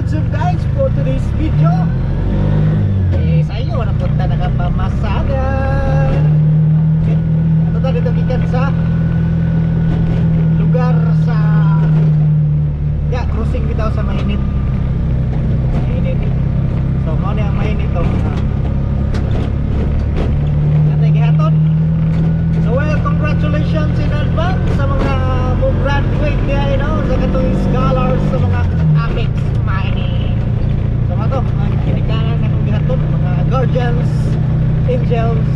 YouTube guys for today's video. Sa inyo napunta na ka pamasada. Ito tayo dito gikan sa lugar sa cruising bitaw sa mainit. So mo ni ang mainit to. Natay gihaton. So well, congratulations in advance sa mga mo graduate niya, sa katong scholars sa mga Apex mining. So mato, ang kinikanan na kong gihaton, mga guardians, angels,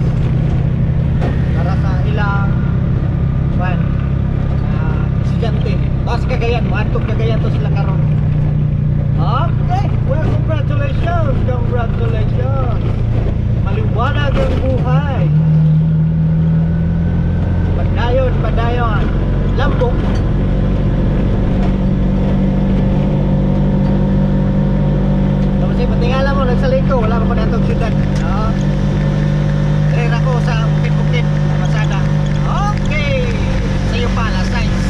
para sa ilang estudyante. Tapos Cagayan, maantog Cagayan to sila karon. Okay, well, congratulations, congratulations. Maliwanag ang buhay. Padayon, padayon. Lambok. Kasi patingala mo, nagsalay ko, wala pa ko natong syudad. Rera ko sa bukit-bukit, masada. Okay, sa'yo pala, size.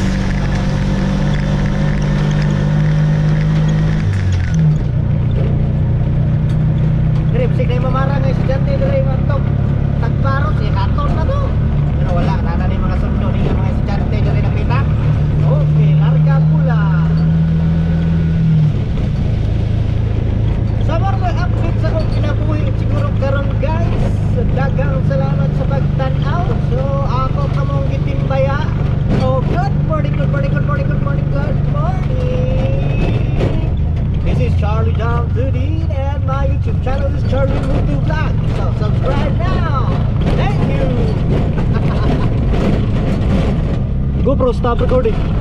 Gripsik na yung mamara ng estudyante, dali yung antog. Tagparos, katon na to. Pero wala, nana ni mga sundo ni mga estudyante, dali nakita. Okay, larga pula. Sa mga update sa kong kinabuhi siguro karon guys, dagang salamat sa pagtanaw. So ako kamong gitimbaya. Oh, good morning, good morning, good morning, good morning, good morning. This is Charlie Down Today and my YouTube channel is Charlie Mutu Vlog. So subscribe now. Thank you. GoPro, stop recording.